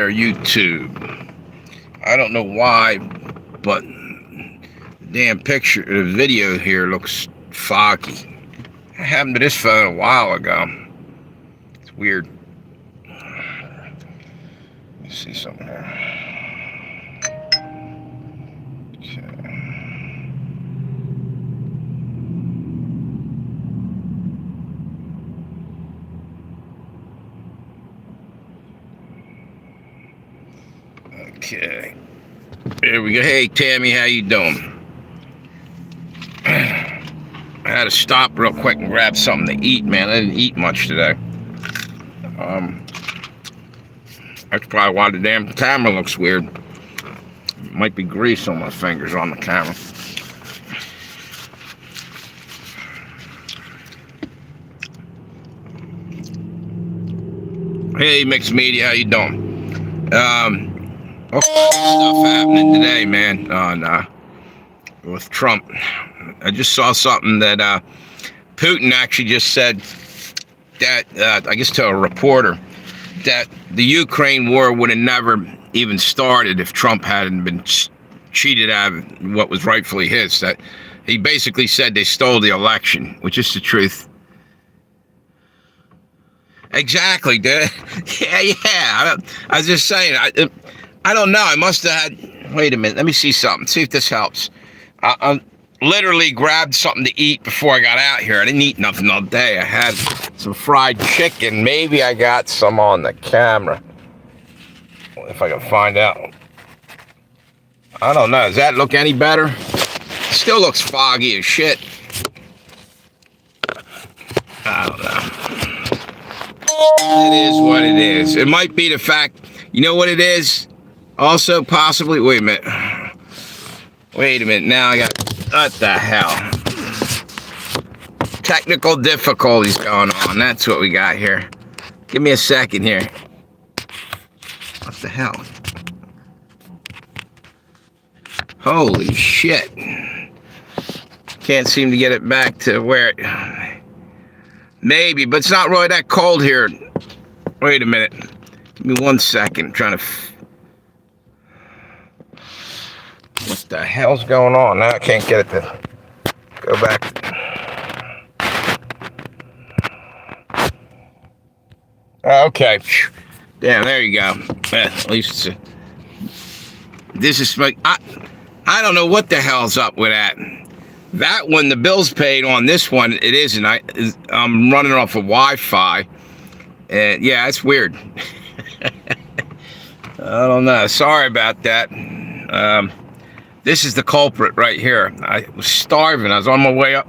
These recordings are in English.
YouTube. I don't know why, but the damn picture, the video here looks foggy. It happened to this phone a while ago. It's weird. Let's see something here. Okay. There we go. Hey, Tammy, how you doing? I had to stop real quick and grab something to eat, man. I didn't eat much today. That's probably why the damn camera looks weird. Might be grease on my fingers on the camera. Hey, Mixed Media, how you doing? Stuff happening today, man, on with Trump. I just saw something that Putin actually just said that, I guess to a reporter, that the Ukraine war would have never even started if Trump hadn't been cheated out of what was rightfully his. That he basically said they stole the election, which is the truth. Exactly, dude. Yeah. I was just saying. I don't know. I must have had. Wait a minute. Let me see something. See if this helps. I literally grabbed something to eat before I got out here. I didn't eat nothing all day. I had some fried chicken. Maybe I got some on the camera. If I can find out. I don't know. Does that look any better? Still looks foggy as shit. I don't know. It is what it is. It might be the fact. You know what it is? Also, possibly. Wait a minute. Now I got. What the hell? Technical difficulties going on. That's what we got here. Give me a second here. What the hell? Holy shit. Can't seem to get it back to where it... Maybe, but it's not really that cold here. Wait a minute. Give me 1 second. I'm trying to... What the hell's going on? Now I can't get it to go back. Okay. Damn, there you go. At least it's this is like... I don't know what the hell's up with that. That one, the bill's paid on. This one, it isn't. I'm running off of Wi-Fi. And yeah, it's weird. I don't know. Sorry about that. This is the culprit right here. I was starving. I was on my way up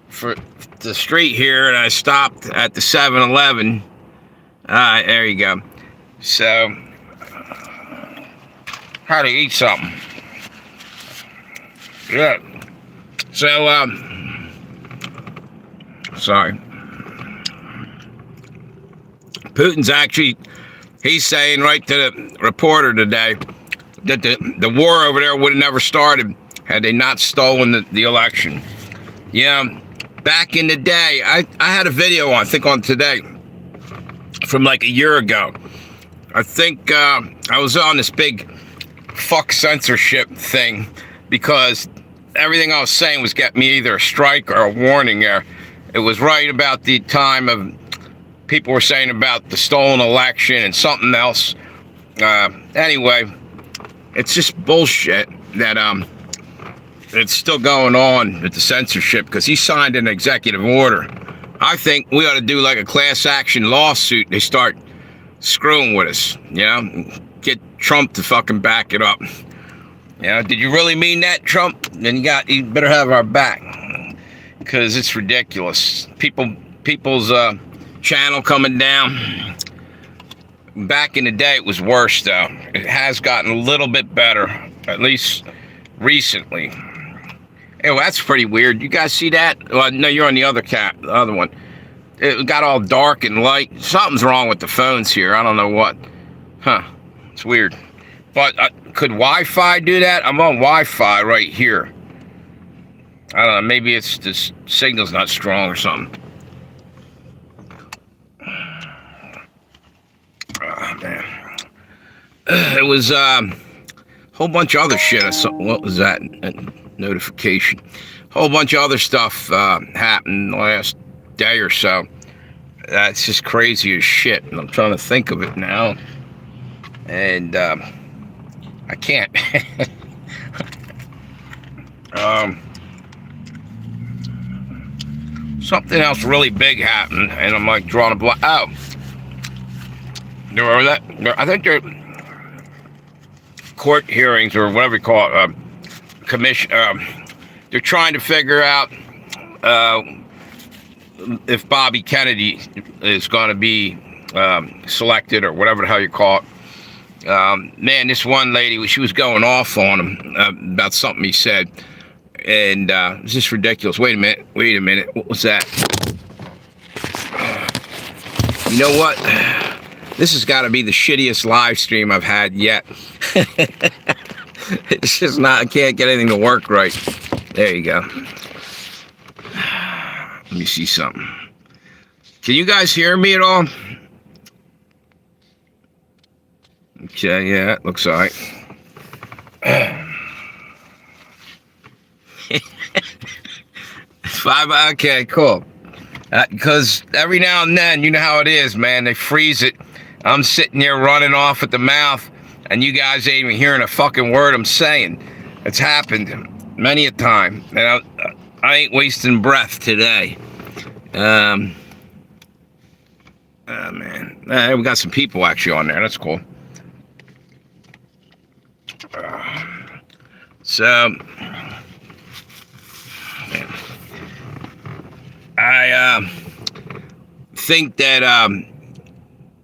for the street here, and I stopped at the 7-Eleven. All right, there you go. So, how to eat something. Yeah. So, sorry. Putin's actually, he's saying right to the reporter today that the war over there would have never started had they not stolen the election. Yeah, back in the day, I had a video on, I think on Today, from like a year ago. I think I was on this big fuck censorship thing because everything I was saying was getting me either a strike or a warning there. It was right about the time of people were saying about the stolen election and something else. Anyway, it's just bullshit that it's still going on with the censorship because he signed an executive order. I think we ought to do like a class action lawsuit. They start screwing with us, you know? Get Trump to fucking back it up. You know, did you really mean that, Trump? Then you better have our back, because it's ridiculous. People's channel coming down. Back in the day, it was worse, though. It has gotten a little bit better, at least recently. Hey, well, that's pretty weird. You guys see that? Well, no, you're on the other one. It got all dark and light. Something's wrong with the phones here. I don't know what. Huh. It's weird. But could Wi-Fi do that? I'm on Wi-Fi right here. I don't know. Maybe it's the signal's not strong or something. Oh, man. It was a whole bunch of other shit. What was that? A notification. Whole bunch of other stuff happened the last day or so. That's just crazy as shit. And I'm trying to think of it now. And I can't. Something else really big happened, and I'm like drawing a blank. Oh, I think there court hearings or whatever you call it, commission. They're trying to figure out if Bobby Kennedy is going to be selected or whatever the hell you call it. Man, this one lady, she was going off on him about something he said. And it's just ridiculous. Wait a minute. What was that? You know what? This has got to be the shittiest live stream I've had yet. It's just not, I can't get anything to work right. There you go. Let me see something. Can you guys hear me at all? Okay, yeah, it looks all right. Okay, cool. Because every now and then, you know how it is, man. They freeze it. I'm sitting there running off at the mouth, and you guys ain't even hearing a fucking word I'm saying. It's happened many a time, and I ain't wasting breath today. Oh man, we got some people actually on there. That's cool. So. I think that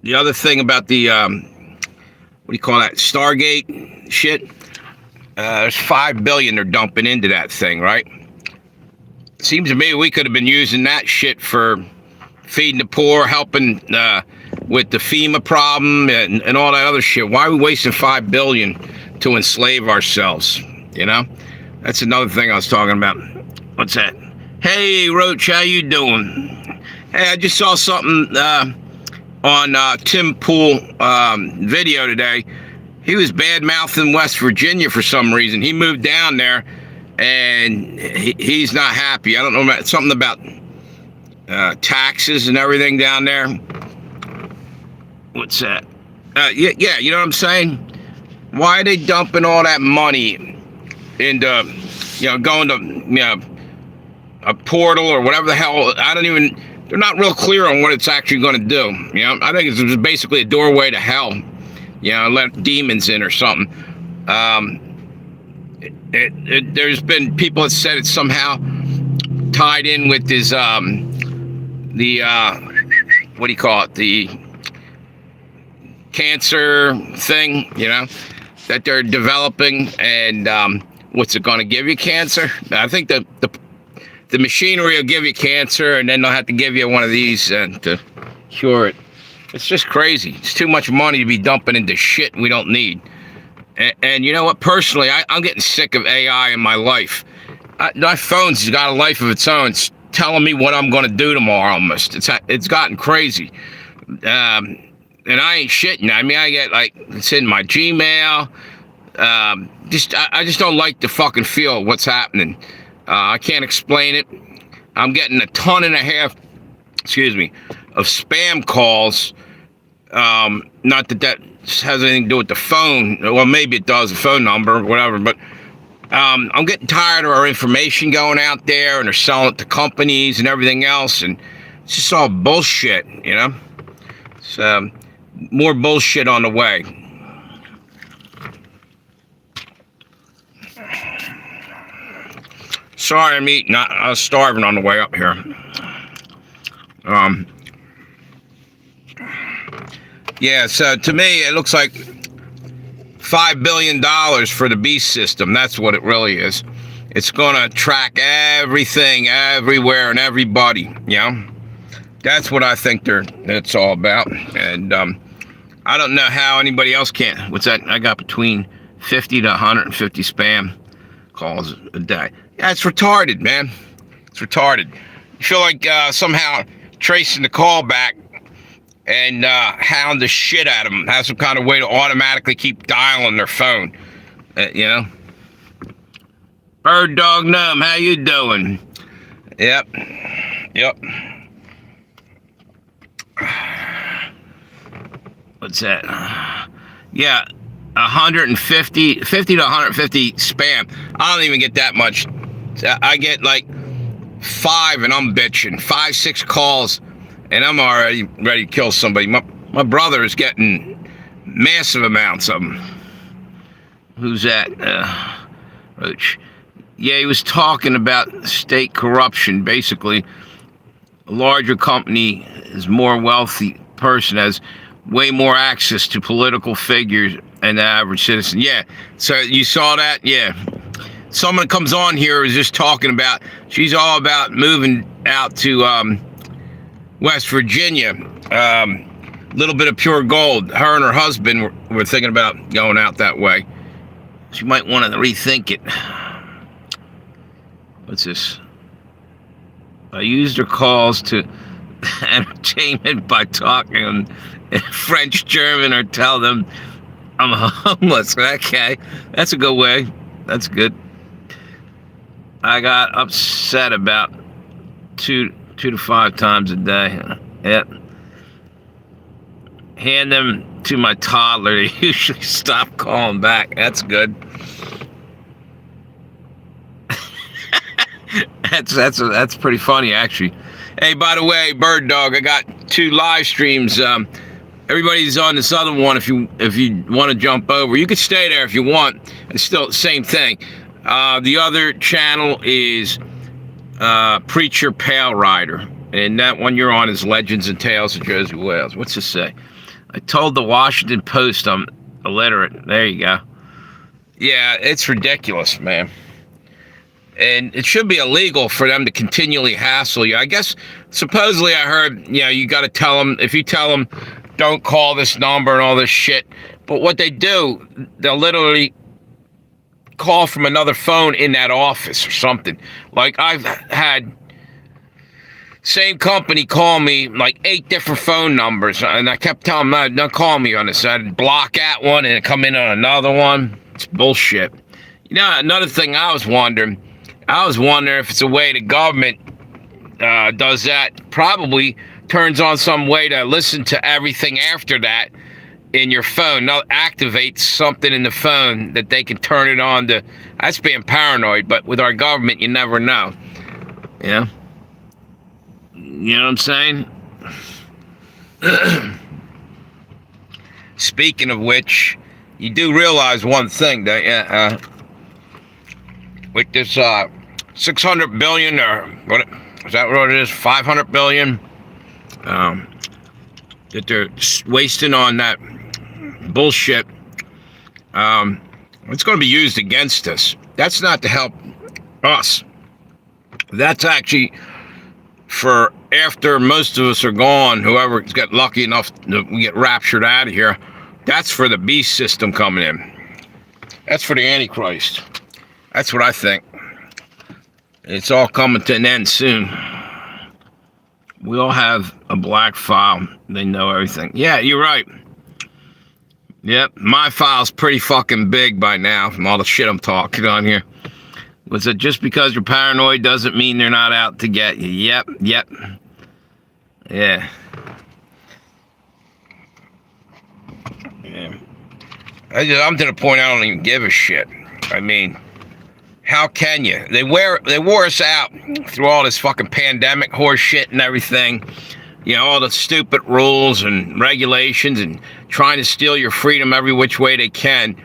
the other thing about the what do you call that, Stargate shit? There's $5 billion they're dumping into that thing, right? Seems to me we could have been using that shit for feeding the poor, helping with the FEMA problem and all that other shit. Why are we wasting $5 billion to enslave ourselves? You know, that's another thing I was talking about. What's that? Hey, Roach, how you doing? Hey, I just saw something on Tim Pool video today. He was bad-mouthing West Virginia for some reason. He moved down there, and he's not happy. I don't know about something about taxes and everything down there. What's that? Yeah, you know what I'm saying? Why are they dumping all that money into, going to, a portal or whatever the hell? They're not real clear on what it's actually going to do. I think it's basically a doorway to hell. Let demons in or something. There's been people that said it's somehow tied in with this, what do you call it? The cancer thing, that they're developing, and what's it going to give you? Cancer? I think that the machinery will give you cancer, and then they'll have to give you one of these to cure it. It's just crazy. It's too much money to be dumping into shit we don't need. And you know what? Personally, I'm getting sick of AI in my life. My phone's got a life of its own. It's telling me what I'm going to do tomorrow almost. It's gotten crazy. And I ain't shitting. I mean, I get, it's in my Gmail. I just don't like the fucking feel of what's happening. I can't explain it. I'm getting a ton and a half, of spam calls. Not that has anything to do with the phone. Well, maybe it does, the phone number or whatever, but I'm getting tired of our information going out there, and they're selling it to companies and everything else, and it's just all bullshit, So, more bullshit on the way. Sorry, I'm eating. I was starving on the way up here. Yeah, so to me, it looks like $5 billion for the beast system. That's what it really is. It's going to track everything, everywhere, and everybody, That's what I think it's all about. And I don't know how anybody else can. What's that? I got between 50 to 150 spam calls a day. Yeah, it's retarded, man. It's retarded. You feel like somehow tracing the call back and hound the shit out of them. Have some kind of way to automatically keep dialing their phone. You know? Bird Dog Gnome, how you doing? Yep. What's that? Yeah, 50 to 150 spam. I don't even get that much. I get like 5 and I'm bitching. 5, 6 calls and I'm already ready to kill somebody. My brother is getting massive amounts of them. Who's that? Roach. Yeah, he was talking about state corruption. Basically, a larger company is more wealthy person has way more access to political figures than the average citizen. Yeah, so you saw that? Yeah. Someone comes on here is just talking about, she's all about moving out to West Virginia. Little bit of pure gold. Her and her husband were thinking about going out that way. She might want to rethink it. What's this? I used her calls to entertainment by talking in French, German, or tell them I'm homeless. Okay, that's a good way. That's good. I got upset about two to 5 times a day. Yep. Hand them to my toddler. They usually stop calling back. That's good. That's pretty funny, actually. Hey, by the way, Bird Dog, I got 2 live streams. Everybody's on this other one. If you want to jump over, you could stay there if you want. It's still the same thing. The other channel is Preacher Pale Rider, and that one you're on is Legends and Tales of Josie Wales. What's this say? I told the Washington Post I'm illiterate. There you go. Yeah, it's ridiculous, man. And it should be illegal for them to continually hassle you. I guess, supposedly I heard, you got to tell them, if you tell them, don't call this number and all this shit. But what they do, they'll literally call from another phone in that office or something. Like, I've had same company call me like 8 different phone numbers, and I kept telling them, don't call me on this. I'd block that one and come in on another one. It's bullshit. Another thing I was wondering if it's a way the government does that. Probably turns on some way to listen to everything after that in your phone. They'll activate something in the phone that they can turn it on to. That's being paranoid, but with our government, you never know. You know what I'm saying? Speaking of which, you do realize one thing, don't you? With this 600 billion, or what is that what it is, 500 billion, that they're wasting on that bullshit, it's going to be used against us. That's not to help us. That's actually for after most of us are gone, whoever's got lucky enough to get raptured out of here, that's for the beast system coming in. That's for the Antichrist. That's what I think. It's all coming to an end soon. We all have a black file. They know everything. Yeah, you're right. Yep, my file's pretty fucking big by now from all the shit I'm talking on here. Was it just because you're paranoid doesn't mean they're not out to get you? Yep. Yeah. I'm to the point I don't even give a shit. I mean, how can you? They wore us out through all this fucking pandemic horse shit and everything. All the stupid rules and regulations and trying to steal your freedom every which way they can.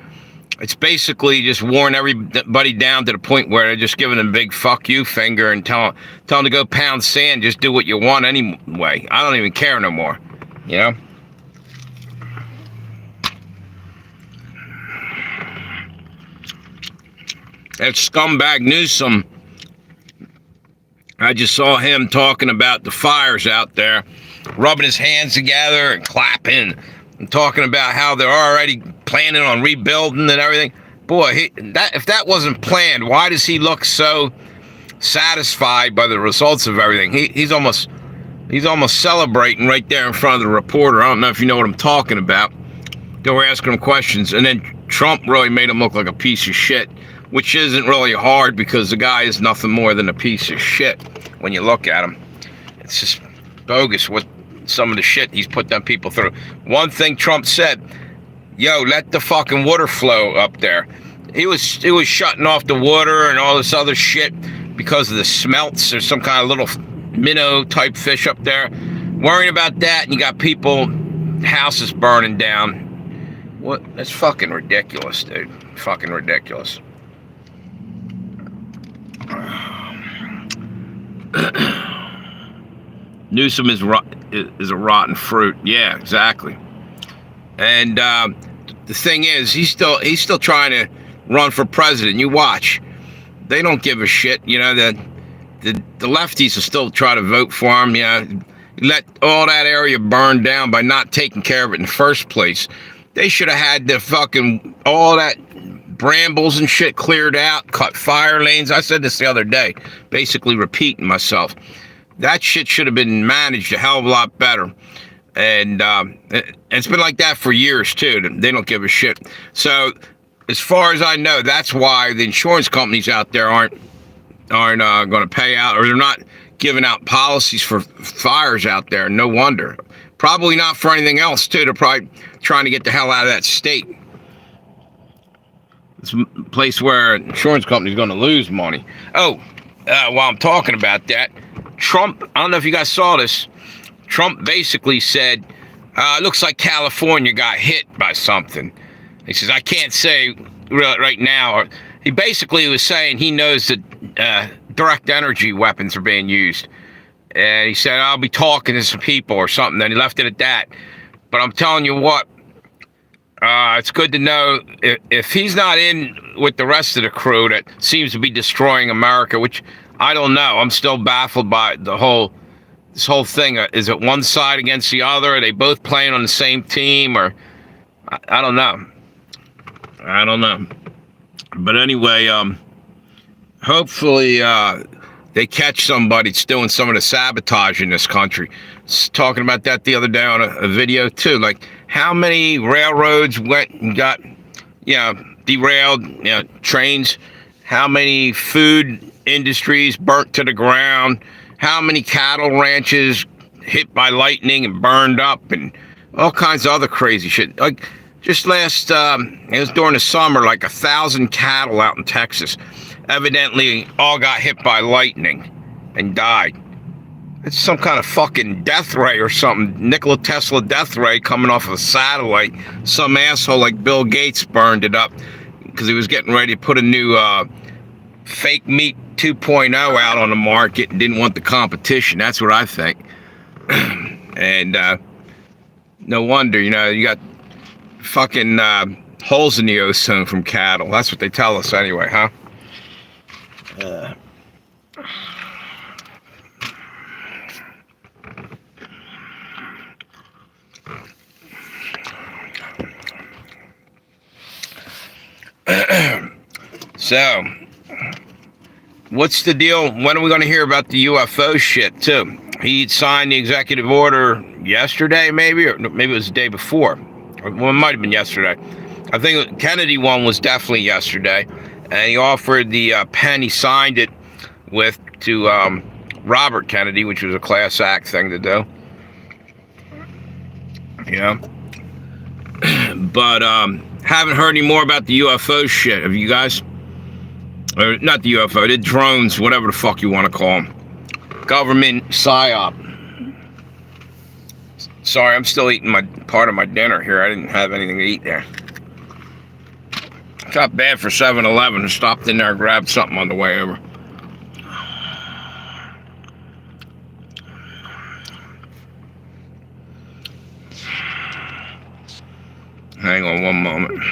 It's basically just worn everybody down to the point where they're just giving them a big fuck you finger and tell them to go pound sand, just do what you want anyway. I don't even care no more, That scumbag Newsom, I just saw him talking about the fires out there, rubbing his hands together and clapping and talking about how they're already planning on rebuilding and everything. Boy, if that wasn't planned, why does he look so satisfied by the results of everything? He's almost He's almost celebrating right there in front of the reporter. I don't know if you know what I'm talking about. They were asking him questions, and then Trump really made him look like a piece of shit, which isn't really hard because the guy is nothing more than a piece of shit when you look at him. It's just bogus what some of the shit he's put them people through. One thing Trump said, yo, let the fucking water flow up there. He was shutting off the water and all this other shit because of the smelts. There's some kind of little minnow type fish up there. Worrying about that, and you got people, houses burning down. What? That's fucking ridiculous, dude. Fucking ridiculous. Newsom is a rotten fruit. Yeah, exactly. And the thing is, he's still trying to run for president. You watch. They don't give a shit. You know, the lefties will still try to vote for him. Yeah, let all that area burn down by not taking care of it in the first place. They should have had the fucking all that brambles and shit cleared out, cut fire lanes. I said this the other day, basically repeating myself. That shit should have been managed a hell of a lot better. And it's been like that for years too. They don't give a shit. So as far as I know, that's why the insurance companies out there aren't going to pay out, or they're not giving out policies for fires out there. No wonder. Probably not for anything else too. They're probably trying to get the hell out of that state. It's a place where an insurance company's going to lose money. Oh, while I'm talking about that, Trump, I don't know if you guys saw this, Trump basically said, it looks like California got hit by something. He says, I can't say right now. He basically was saying he knows that direct energy weapons are being used. And he said, I'll be talking to some people or something. Then he left it at that. But I'm telling you what, it's good to know if he's not in with the rest of the crew that seems to be destroying America, which I don't know. I'm still baffled by this whole thing. Is it one side against the other? Are they both playing on the same team? Or I don't know. I don't know. But anyway, hopefully they catch somebody that's doing some of the sabotage in this country. Talking about that the other day on a video too. Like how many railroads went and got, derailed, trains, how many food industries burnt to the ground, how many cattle ranches hit by lightning and burned up, and all kinds of other crazy shit. Like just last, it was during the summer, like 1,000 cattle out in Texas evidently all got hit by lightning and died. It's some kind of fucking death ray or something. Nikola Tesla death ray coming off of a satellite. Some asshole like Bill Gates burned it up because he was getting ready to put a new fake meat 2.0 out on the market and didn't want the competition. That's what I think. And no wonder, you got fucking holes in the ozone from cattle. That's what they tell us anyway, huh? So, what's the deal? When are we going to hear about the UFO shit, too? He signed the executive order yesterday, maybe? Or maybe it was the day before. Well, it might have been yesterday. I think the Kennedy one was definitely yesterday. And he offered the pen he signed it with to Robert Kennedy, which was a class act thing to do. But haven't heard any more about the UFO shit. Have you guys? Or not the UFO, the drones, whatever the fuck you want to call them. Government psyop. Sorry, I'm still eating my part of my dinner here. I didn't have anything to eat there. It's not bad for 7-Eleven. I stopped in there and grabbed something on the way over. Hang on one moment.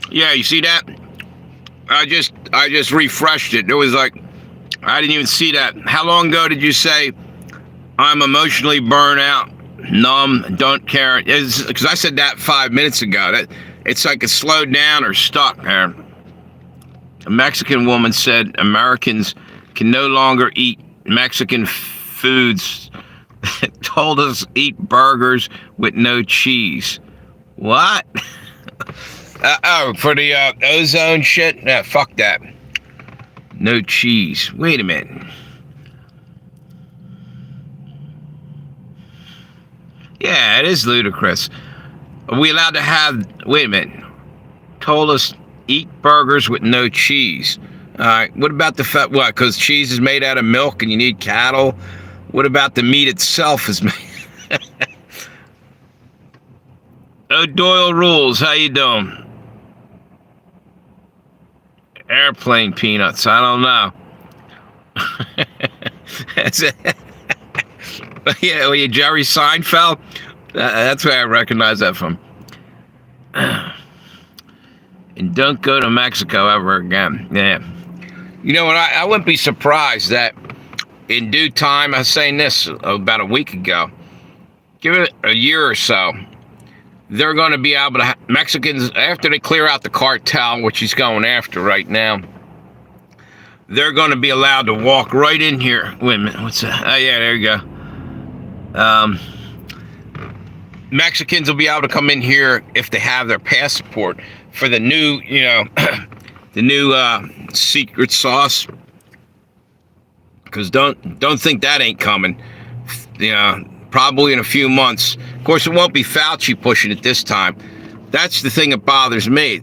Yeah, you see that? I just refreshed it. It was like, I didn't even see that. How long ago did you say I'm emotionally burnt out, numb, don't care? Because I said that 5 minutes ago. That it's like it's slowed down or stuck there. A Mexican woman said Americans can no longer eat Mexican foods. Told us eat burgers with no cheese. What? For the ozone shit? Yeah, fuck that. No cheese. Wait a minute. Yeah, it is ludicrous. Are we allowed to have... Wait a minute. Told us eat burgers with no cheese. All right. What about the fat? What? Because cheese is made out of milk and you need cattle. What about the meat itself is made? O'Doyle Rules. How you doing? Airplane peanuts. I don't know. That's it. Yeah, well, you Jerry Seinfeld. That's where I recognize that from. And don't go to Mexico ever again. Yeah. You know what? I wouldn't be surprised that in due time, I was saying this about a week ago, give it a year or so, they're going to be able to, Mexicans, after they clear out the cartel, which he's going after right now, they're going to be allowed to walk right in here. Wait a minute, what's that? Oh, yeah, there you go. Mexicans will be able to come in here if they have their passport for the new, you know, the new secret sauce. Because don't think that ain't coming. You know, probably in a few months. Of course, it won't be Fauci pushing it this time. That's the thing that bothers me.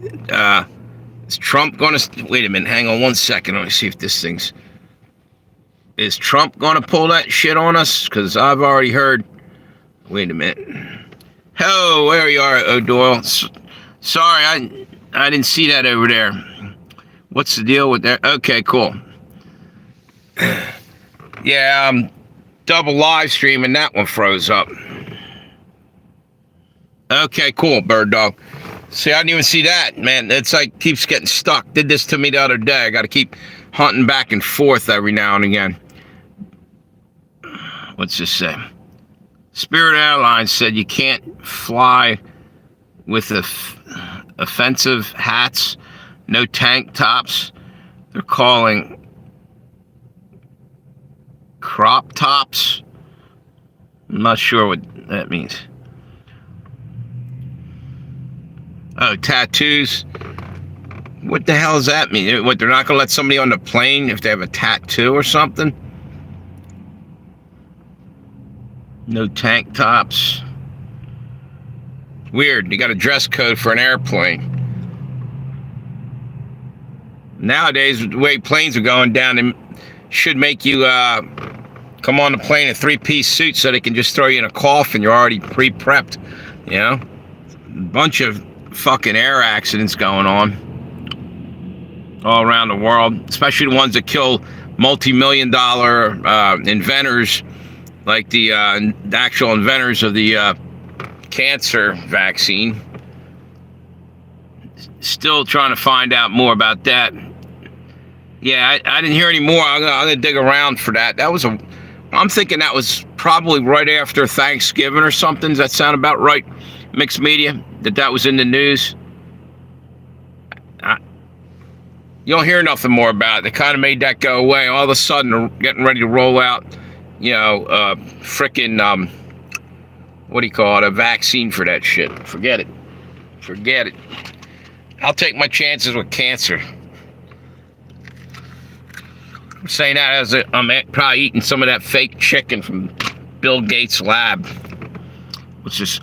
Is Trump going to... Wait a minute, hang on one second. Let me see if this thing's... Is Trump going to pull that shit on us? Because I've already heard... Wait a minute. Oh, there you are, O'Doyle. Sorry, I didn't see that over there. What's the deal with that? Okay, cool. Yeah, double live stream and that one froze up. Okay, cool, Bird Dog. See, I didn't even see that, man. It's like keeps getting stuck. Did this to me the other day. I got to keep hunting back and forth every now and again. What's this say? Spirit Airlines said you can't fly with offensive hats, no tank tops. They're calling crop tops. I'm not sure what that means. Oh, tattoos. What the hell does that mean? What, they're not going to let somebody on the plane if they have a tattoo or something? No tank tops. Weird. You got a dress code for an airplane. Nowadays, the way planes are going down, they should make you come on the plane in a three-piece suit so they can just throw you in a coffin. You're already pre-prepped. You know? A bunch of fucking air accidents going on all around the world, especially the ones that kill multi-million-dollar inventors, like the actual inventors of the cancer vaccine. Still trying to find out more about that. Yeah, I didn't hear any more. I'm gonna dig around for that. I'm thinking that was probably right after Thanksgiving or something. Does that sound about right? Mixed media, that was in the news. You don't hear nothing more about it. They kind of made that go away. All of a sudden, they're getting ready to roll out, you know, frickin', what do you call it? A vaccine for that shit. Forget it. Forget it. I'll take my chances with cancer. I'm saying that as I'm probably eating some of that fake chicken from Bill Gates' lab, which is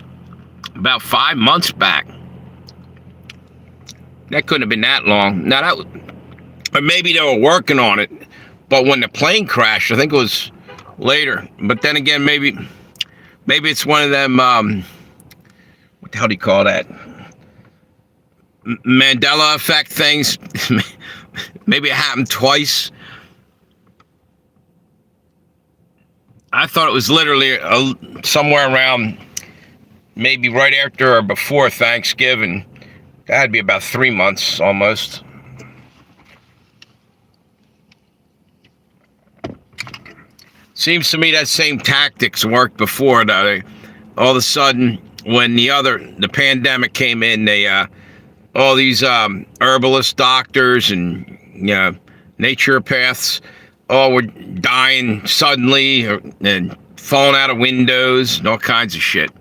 about 5 months back. That couldn't have been that long. Now that, or maybe they were working on it, but when the plane crashed, I think it was later. But then again, maybe it's one of them. What the hell do you call that? Mandela effect things. Maybe it happened twice. I thought it was literally somewhere around, maybe right after or before Thanksgiving. That'd be about 3 months almost. Seems to me that same tactics worked before, though. All of a sudden, when the pandemic came in, they all these herbalist doctors and naturopaths all were dying suddenly and falling out of windows and all kinds of shit.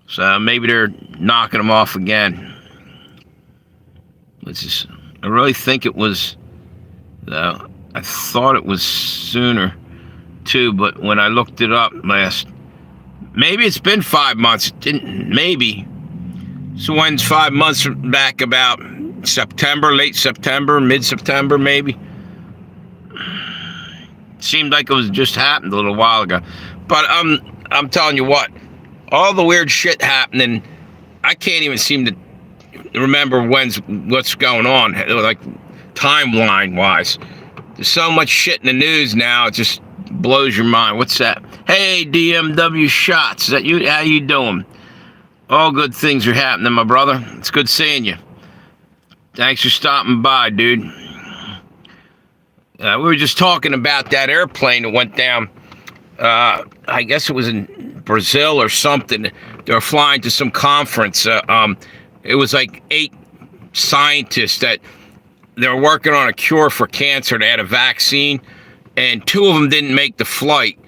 So maybe they're knocking them off again. I really think it was, I thought it was sooner too, but when I looked it up maybe it's been 5 months. It didn't, maybe. So when's 5 months back? About September, late September, mid-September, maybe. Seemed like it was just happened a little while ago. But I'm telling you what, all the weird shit happening, I can't even seem to remember what's going on, like timeline-wise. There's so much shit in the news now, it just blows your mind. What's that? Hey, DMW Shots, is that you? How you doing? All good things are happening, my brother. It's good seeing you. Thanks for stopping by, dude. We were just talking about that airplane that went down. I guess it was in Brazil or something. They were flying to some conference. It was like 8 scientists that they were working on a cure for cancer. They had a vaccine, and 2 of them didn't make the flight,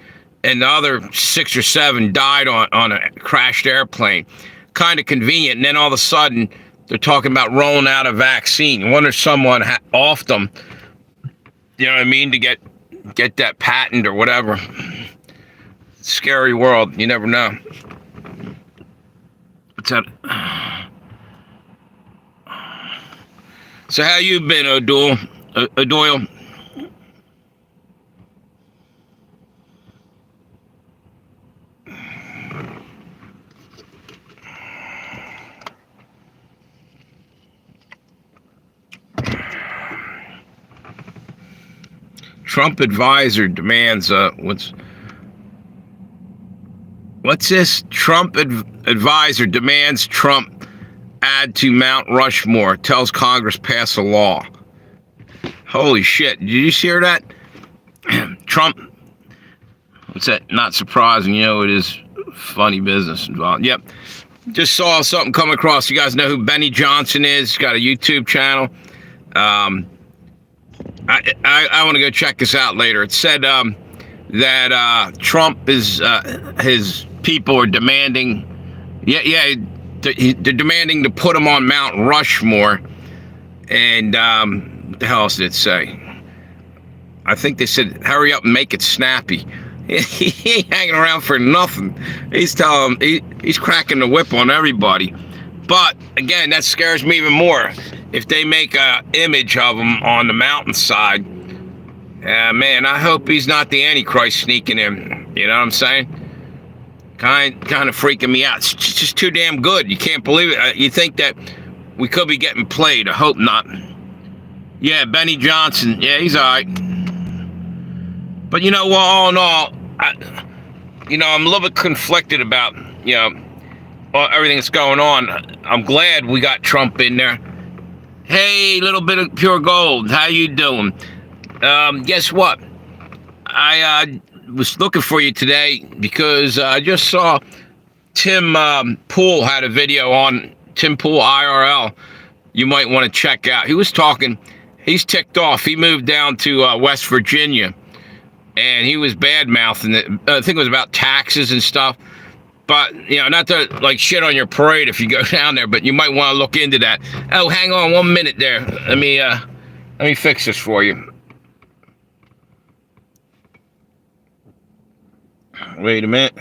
and the other 6 or 7 died on a crashed airplane. Kind of convenient. And then all of a sudden, they're talking about rolling out a vaccine. I wonder if someone offed them, you know what I mean, to get that patent or whatever. Scary world. You never know. What's that? So how you been, O'Doyle? Trump advisor demands what's this? Trump advisor demands Trump add to Mount Rushmore, tells Congress pass a law. Holy shit. Did you hear that? Trump, what's that? Not surprising, it is funny business involved. Yep. Just saw something come across. You guys know who Benny Johnson is? He's got a YouTube channel. I want to go check this out later. It said that Trump is, his people are demanding, they're demanding to put him on Mount Rushmore. And what the hell else did it say? I think they said, hurry up and make it snappy. He ain't hanging around for nothing. He's telling them, he's cracking the whip on everybody. But again, that scares me even more. If they make an image of him on the mountainside, man, I hope he's not the Antichrist sneaking in. You know what I'm saying? Kind of freaking me out. It's just too damn good. You can't believe it. You think that we could be getting played. I hope not. Yeah, Benny Johnson. Yeah, he's all right. But all in all, I'm a little bit conflicted about, everything that's going on. I'm glad we got Trump in there. Hey, little bit of pure gold. How you doing? Guess what? I was looking for you today because I just saw Tim Pool had a video on Tim Pool IRL. You might want to check out. He was talking. He's ticked off. He moved down to West Virginia, and he was bad-mouthing it. I think it was about taxes and stuff. But, not to, shit on your parade if you go down there, but you might want to look into that. Oh, hang on 1 minute there. Let me fix this for you. Wait a minute.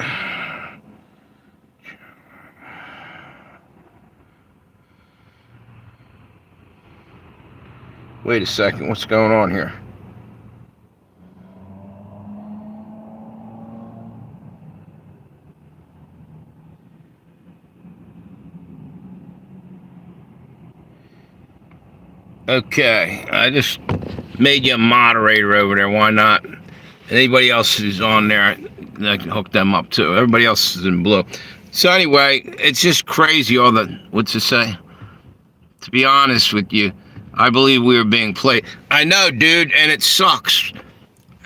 Wait a second. What's going on here? Okay, I just made you a moderator over there. Why not? Anybody else who's on there, I can hook them up too. Everybody else is in blue. So anyway, it's just crazy all the, what's it say? To be honest with you, I believe we were being played. I know, dude, and it sucks.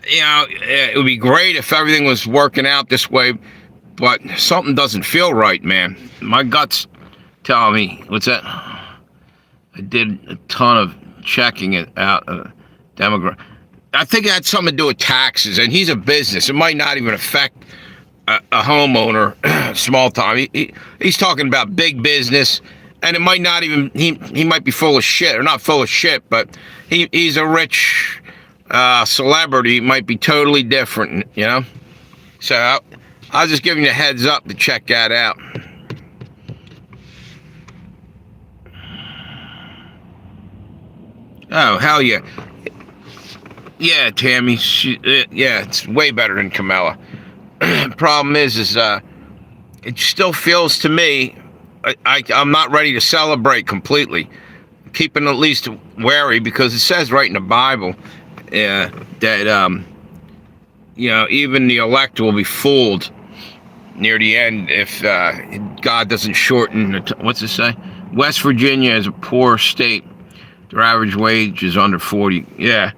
It would be great if everything was working out this way, but something doesn't feel right, man. My gut's telling me, what's that? I did a ton of checking it out. I think it had something to do with taxes, and he's a business. It might not even affect a homeowner, small time. He's talking about big business, and it might not even. He might be full of shit, or not full of shit, but he's a rich celebrity. It might be totally different, you know. So I was just giving you a heads up to check that out. Oh, hell yeah. Yeah, Tammy. Yeah, it's way better than Camilla. Problem is it still feels to me, I'm not ready to celebrate completely. Keeping at least wary, because it says right in the Bible that, even the elect will be fooled near the end if God doesn't shorten, what's it say? West Virginia is a poor state. Their average wage is under 40. Yeah.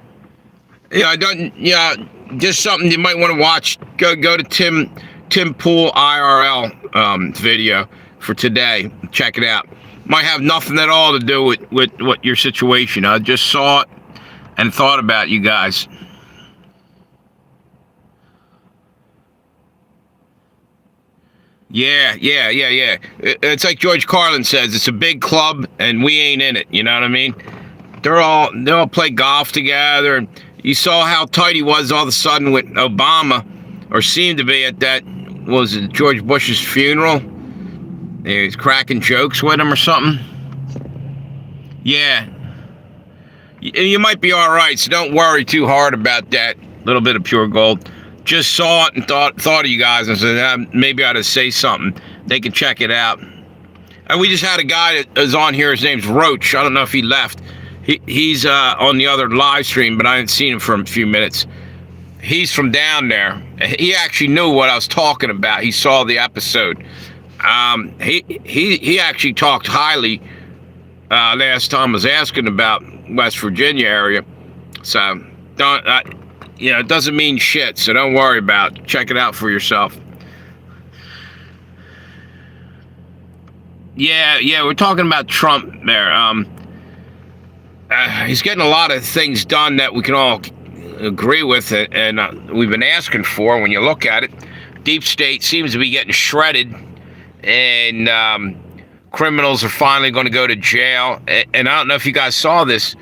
Just something you might want to watch. Go to Tim Pool IRL video for today. Check it out. Might have nothing at all to do with what your situation. I just saw it and thought about you guys. Yeah. It's like George Carlin says, it's a big club and we ain't in it. You know what I mean? They all play golf together, and you saw how tight he was all of a sudden with Obama, or seemed to be at that, was it George Bush's funeral? He was cracking jokes with him or something. Yeah. You might be all right, so don't worry too hard about that little bit of pure gold. Just saw it and thought of you guys and said, maybe I ought to say something. They can check it out. And we just had a guy that is on here. His name's Roach. I don't know if he left. He's on the other live stream, but I haven't seen him for a few minutes. He's from down there. He actually knew what I was talking about. He saw the episode. He actually talked highly last time I was asking about West Virginia area. So it doesn't mean shit. So don't worry about it. Check it out for yourself. Yeah, we're talking about Trump there. He's getting a lot of things done that we can all agree with, and we've been asking for. When you look at it, deep state seems to be getting shredded, and criminals are finally going to go to jail. And I don't know if you guys saw this.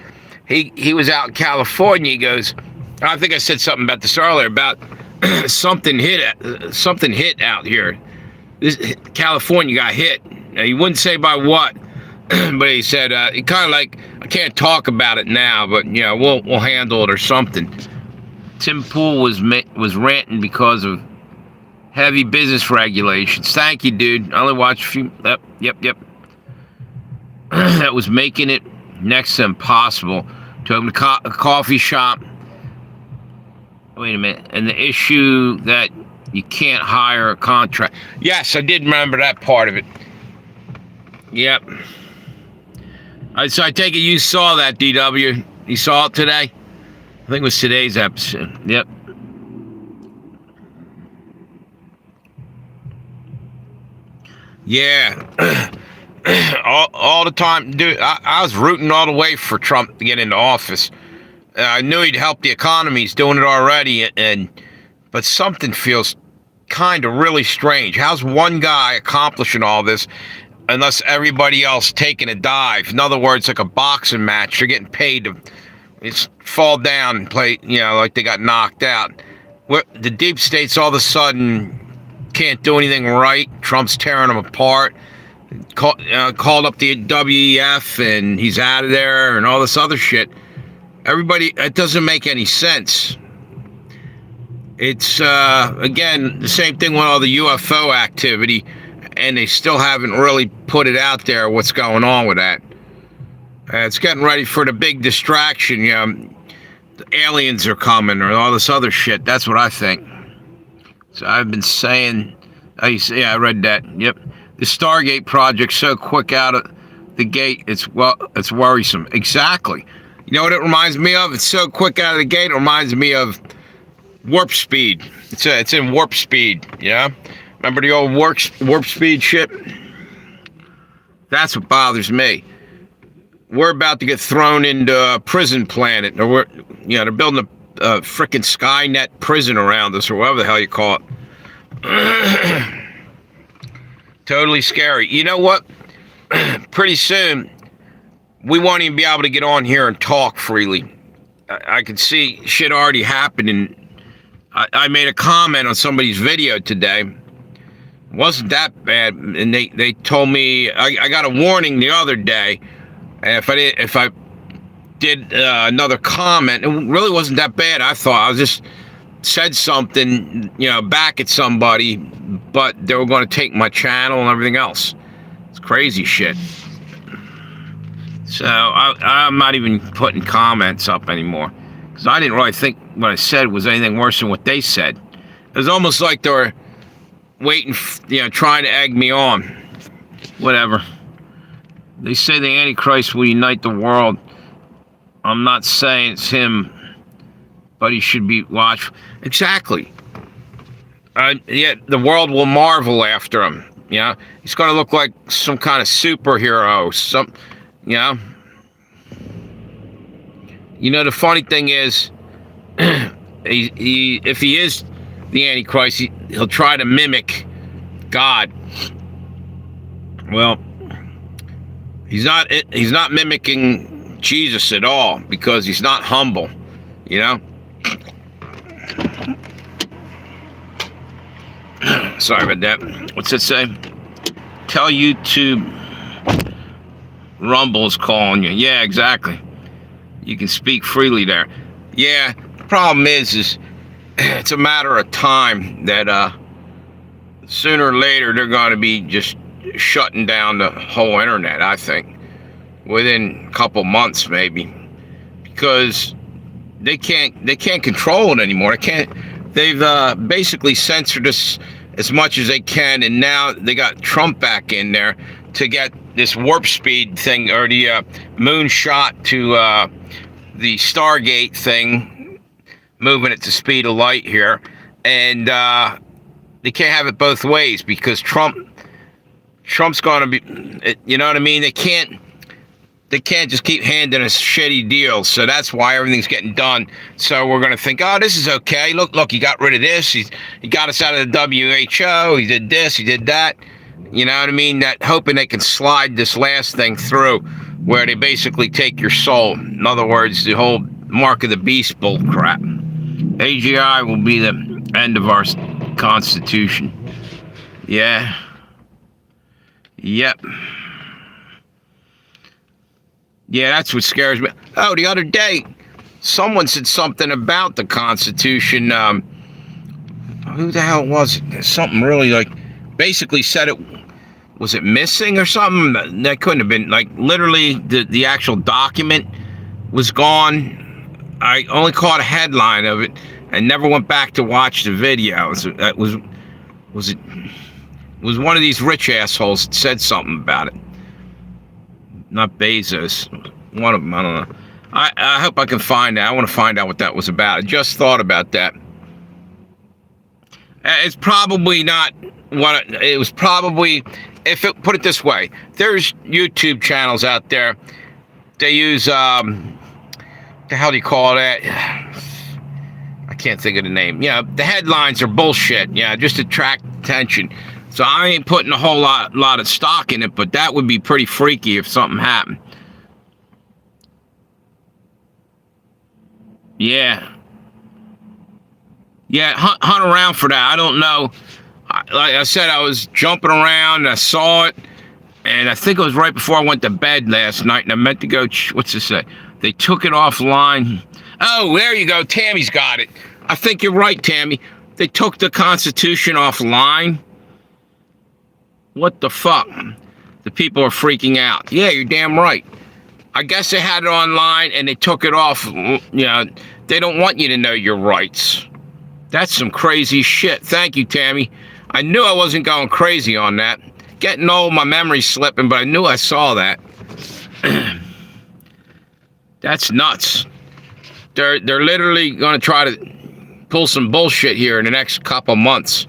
He was out in California. He goes, I think I said something about this earlier, about something hit out here. California got hit. Now, he wouldn't say by what, but he said he kind of like, I can't talk about it now, but we'll handle it or something. Tim Pool was ranting because of heavy business regulations. Thank you, dude. I only watched a few. Yep. That was making it next to impossible to open a coffee shop. Wait a minute. And the issue that you can't hire a contract. Yes, I did remember that part of it. Yep. So I take it you saw that, DW. You saw it today? I think it was today's episode. Yep. Yeah. all the time. Dude, I was rooting all the way for Trump to get into office. I knew he'd help the economy. He's doing it already. But something feels kind of really strange. How's one guy accomplishing all this unless everybody else taking a dive? In other words, like a boxing match, they're getting paid to fall down and play, like they got knocked out. The deep states all of a sudden can't do anything right. Trump's tearing them apart. Called up the WEF and he's out of there and all this other shit. Everybody, it doesn't make any sense. It's, again, the same thing with all the UFO activity, and they still haven't really put it out there what's going on with that. It's getting ready for the big distraction. The aliens are coming or all this other shit. That's what I think. So I've been saying, I read that. Yep. The Stargate project so quick out of the gate, it's worrisome. Exactly. You know what it reminds me of? It's so quick out of the gate, it reminds me of Warp Speed. It's in Warp Speed, yeah? Remember the old Warp Speed shit? That's what bothers me. we're about to get thrown into a prison planet, or they're building a frickin' Skynet prison around us, or whatever the hell you call it. Totally scary. You know what? Pretty soon, we won't even be able to get on here and talk freely. I can see shit already happening. I made a comment on somebody's video today. It wasn't that bad, and they told me I got a warning the other day. And if I did another comment, it really wasn't that bad. I thought I just said something, back at somebody, but they were going to take my channel and everything else. It's crazy shit. So I'm not even putting comments up anymore, because I didn't really think what I said was anything worse than what they said. It was almost like they were waiting, trying to egg me on. Whatever. They say the Antichrist will unite the world. I'm not saying it's him, but he should be watched. Exactly. Yet the world will marvel after him. He's going to look like some kind of superhero. The funny thing is, if he is the Antichrist, he'll try to mimic God. Well, he's not mimicking Jesus at all, because he's not humble. Sorry about that. What's it say? Tell YouTube Rumble's calling you. Yeah, exactly. You can speak freely there. Yeah, the problem is it's a matter of time that sooner or later they're going to be just shutting down the whole internet, I think. Within a couple months, maybe. Because they can't control it anymore. They've basically censored us as much as they can, and now they got Trump back in there to get this warp speed thing, or the moon shot to the Stargate thing, moving it to speed of light here, and they can't have it both ways, because Trump's going to be, you know what I mean? They can't just keep handing us shitty deals. So that's why everything's getting done. So we're going to think, oh, this is okay. Look, he got rid of this. He got us out of the WHO. He did this. He did that. You know what I mean? That hoping they can slide this last thing through, where they basically take your soul. In other words, the whole mark of the beast bull crap. AGI will be the end of our Constitution. Yeah. Yep. Yeah, that's what scares me. Oh, the other day, someone said something about the Constitution. Who the hell was it? Something really basically said it. Was it missing or something? That couldn't have been. Literally, the actual document was gone. I only caught a headline of it and never went back to watch the video. That was one of these rich assholes that said something about it. Not Bezos, one of them, I don't know. I hope I can find out. I want to find out what that was about. I just thought about that. It's probably not what it was. Probably, put it this way, there's YouTube channels out there. They use the hell do you call that? I can't think of the name. The headlines are bullshit. Just to attract attention. So I ain't putting a whole lot of stock in it, but that would be pretty freaky if something happened. Yeah, hunt around for that. I don't know. Like I said, I was jumping around and I saw it, and I think it was right before I went to bed last night, and I meant to go, what's this say? They took it offline. Oh, there you go. Tammy's got it. I think you're right, Tammy. They took the Constitution offline. What the fuck? The people are freaking out. Yeah, you're damn right. I guess they had it online and they took it off. They don't want you to know your rights. That's some crazy shit. Thank you, Tammy. I knew I wasn't going crazy on that. Getting old, my memory's slipping, but I knew I saw that. That's nuts. They're literally going to try to pull some bullshit here in the next couple months.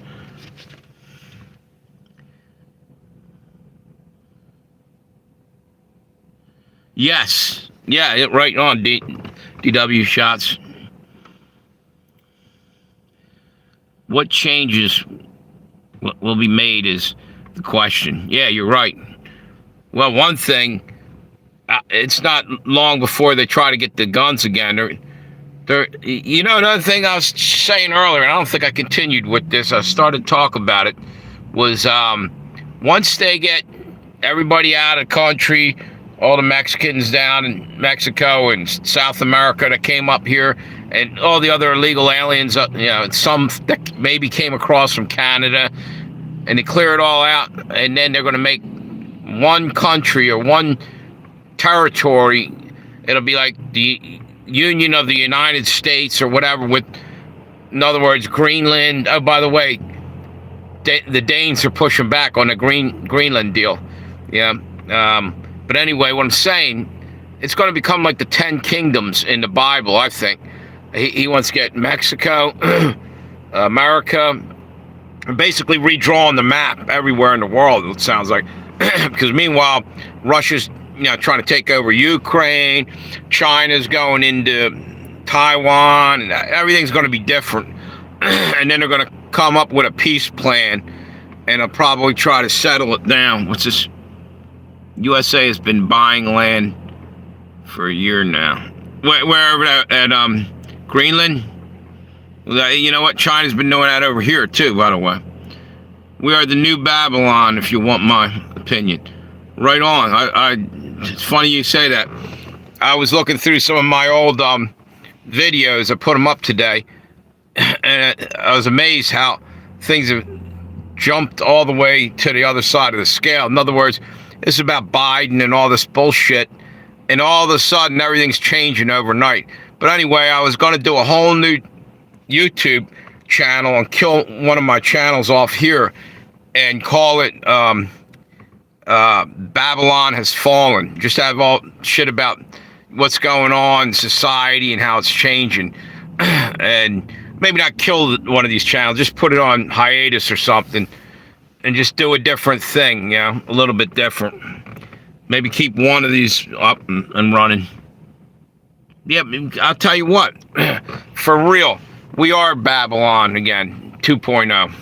Yes. Yeah, right on, DW shots. What changes will be made is the question. Yeah, you're right. Well, one thing, it's not long before they try to get the guns again. Another thing I was saying earlier, and I don't think I continued with this, I started to talk about it, was once they get everybody out of the country, all the Mexicans down in Mexico and South America that came up here, and all the other illegal aliens, some that maybe came across from Canada, and they clear it all out, and then they're going to make one country or one territory. It'll be like the Union of the United States or whatever, with, in other words, Greenland. Oh, by the way, the Danes are pushing back on the Greenland deal. Yeah. But anyway, what I'm saying, it's going to become like the 10 kingdoms in the Bible, I think. He wants to get Mexico, America, basically redrawing the map everywhere in the world, it sounds like. Because meanwhile, Russia's trying to take over Ukraine, China's going into Taiwan, and everything's going to be different. And then they're going to come up with a peace plan, and they'll probably try to settle it down. What's this? USA has been buying land for a year now. Wherever at Greenland. You know what? China's been doing that over here too, by the way. We are the new Babylon, if you want my opinion. Right on. It's funny you say that. I was looking through some of my old videos. I put them up today, and I was amazed how things have jumped all the way to the other side of the scale. In other words, this is about Biden and all this bullshit, and all of a sudden everything's changing overnight. But anyway, I was going to do a whole new YouTube channel and kill one of my channels off here and call it Babylon Has Fallen. Just have all shit about what's going on in society and how it's changing. And maybe not kill one of these channels, just put it on hiatus or something and just do a different thing, a little bit different. Maybe keep one of these up and running. Yeah, I'll tell you what, for real, we are Babylon again, 2.0.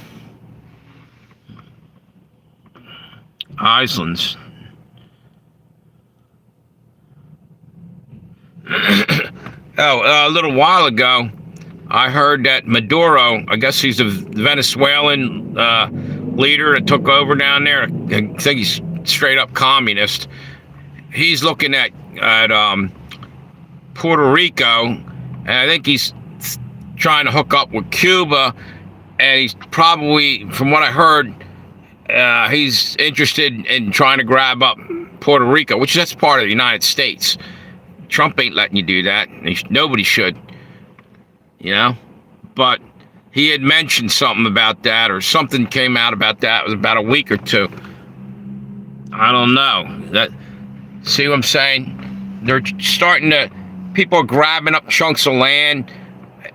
Islands. A little while ago, I heard that Maduro, I guess he's a Venezuelan leader that took over down there. I think he's straight up communist. He's looking at Puerto Rico, and I think he's trying to hook up with Cuba, and he's probably, from what I heard, he's interested in trying to grab up Puerto Rico, which that's part of the United States. Trump ain't letting you do that. Nobody should, But he had mentioned something about that, or something came out about that. It was about a week or two. I don't know. See what I'm saying? They're starting to, people are grabbing up chunks of land.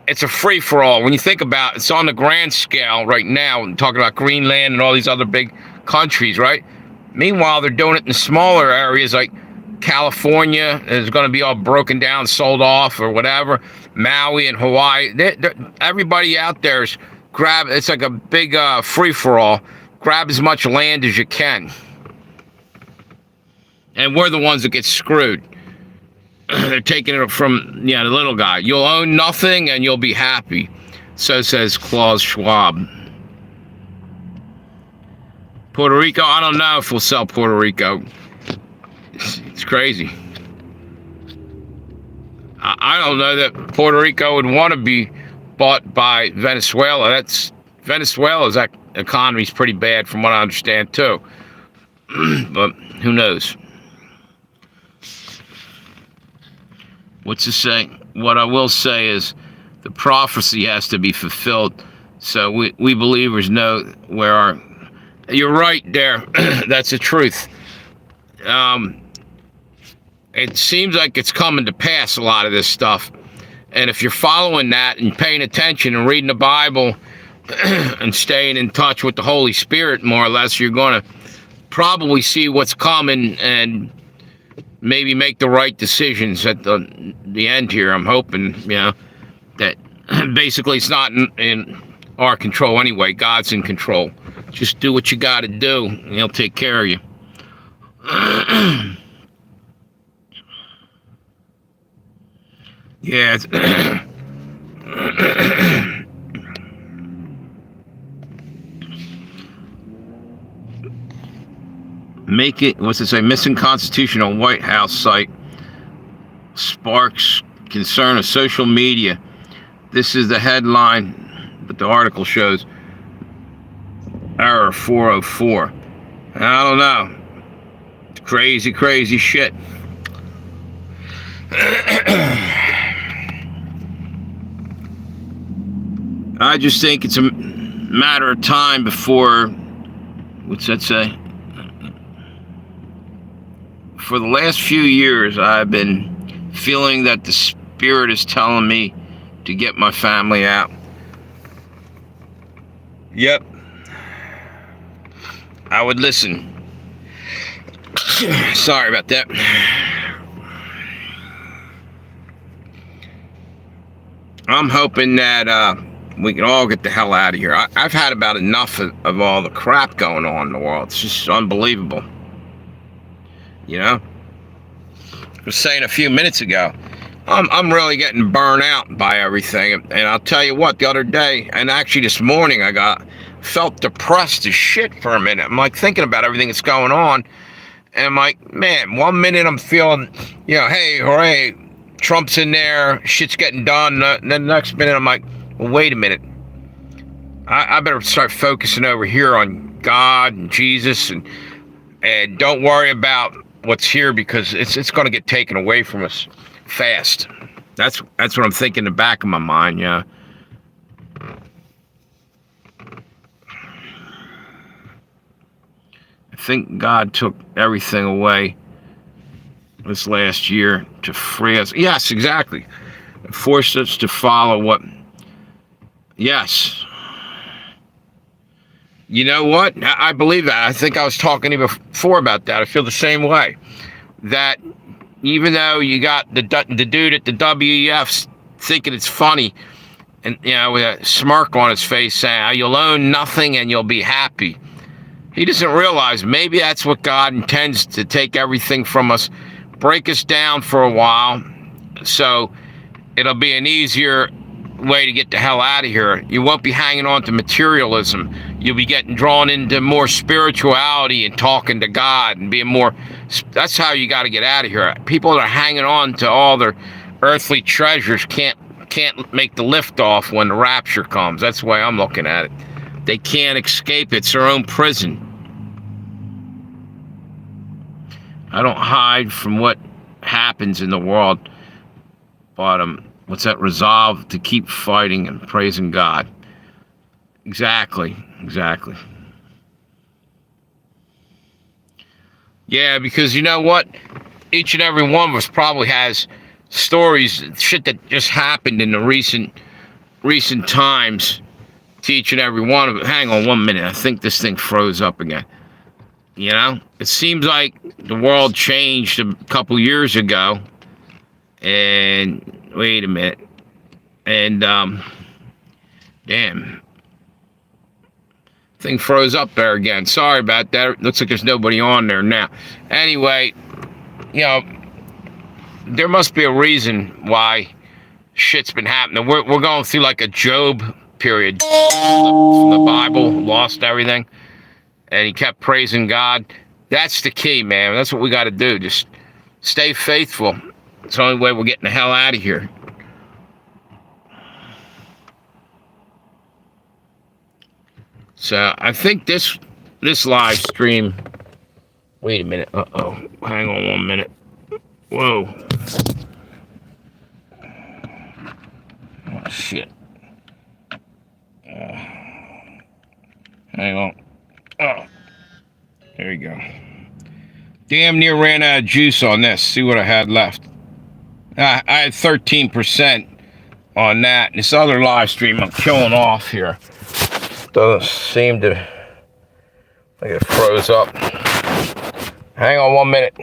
It's a free-for-all. When you think about it, it's on the grand scale right now, and talking about Greenland and all these other big countries, right? Meanwhile, they're doing it in smaller areas like California is going to be all broken down, sold off, or whatever. Maui and Hawaii. Everybody out there is it's like a big free-for-all. Grab as much land as you can. And we're the ones that get screwed. They're taking it from the little guy. You'll own nothing and you'll be happy. So says Klaus Schwab. Puerto Rico, I don't know if we'll sell Puerto Rico. It's crazy. I don't know that Puerto Rico would want to be bought by Venezuela. Venezuela's economy's pretty bad from what I understand too. But who knows? What's to say? What I will say is the prophecy has to be fulfilled. So we believers know where our... You're right there. That's the truth. It seems like it's coming to pass, a lot of this stuff. And if you're following that and paying attention and reading the Bible and staying in touch with the Holy Spirit, more or less, you're going to probably see what's coming and maybe make the right decisions at the end here. I'm hoping, that basically it's not in our control anyway. God's in control. Just do what you got to do, and He'll take care of you. Yeah. Make it, what's it say? Missing Constitution on White House site sparks concern of social media. This is the headline, but the article shows error 404. I don't know. It's crazy, crazy shit. I just think it's a matter of time before, what's that say? For the last few years, I've been feeling that the Spirit is telling me to get my family out. Yep. I would listen. Sorry about that. I'm hoping that we can all get the hell out of here. I've had about enough of all the crap going on in the world. It's just unbelievable. I was saying a few minutes ago, I'm really getting burned out by everything. And I'll tell you what, the other day, and actually this morning, felt depressed as shit for a minute. I'm like thinking about everything that's going on. And I'm like, man, 1 minute I'm feeling, hey, hooray, Trump's in there, shit's getting done. Then the next minute I'm like, well, wait a minute. I better start focusing over here on God and Jesus and don't worry about what's here because it's going to get taken away from us fast. That's what I'm thinking in the back of my mind, I think God took everything away this last year to free us. Yes, exactly. Forced us to follow what. Yes. You know what? I believe that. I think I was talking to you before about that. I feel the same way. That even though you got the dude at the WEF thinking it's funny, and with a smirk on his face saying, "You'll own nothing and you'll be happy," he doesn't realize maybe that's what God intends to take everything from us, break us down for a while, so it'll be an easier way to get the hell out of here. You won't be hanging on to materialism. You'll be getting drawn into more spirituality and talking to God and being more. That's how you got to get out of here. People that are hanging on to all their earthly treasures can't make the lift off when the rapture comes. That's the way I'm looking at it. They can't escape. It's their own prison. I don't hide from what happens in the world, but what's that? Resolve to keep fighting and praising God. Exactly. Yeah, because you know what? Each and every one of us probably has stories, shit that just happened in the recent times to each and every one of it. Hang on 1 minute. I think this thing froze up again. It seems like the world changed a couple years ago. And wait a minute. And damn. Thing froze up there again. Sorry about that. It looks like there's nobody on there now. Anyway, there must be a reason why shit's been happening. We're going through like a Job period from the Bible, lost everything, and he kept praising God. That's the key, man. That's what we got to do. Just stay faithful. It's the only way we're getting the hell out of here. So I think this live stream. Wait a minute. Uh-oh. Hang on 1 minute. Whoa. Oh, shit. Hang on. Oh. There you go. Damn near ran out of juice on this. See what I had left. I had 13% on that. This other live stream I'm killing off here. Doesn't seem to. Like it froze up. Hang on 1 minute.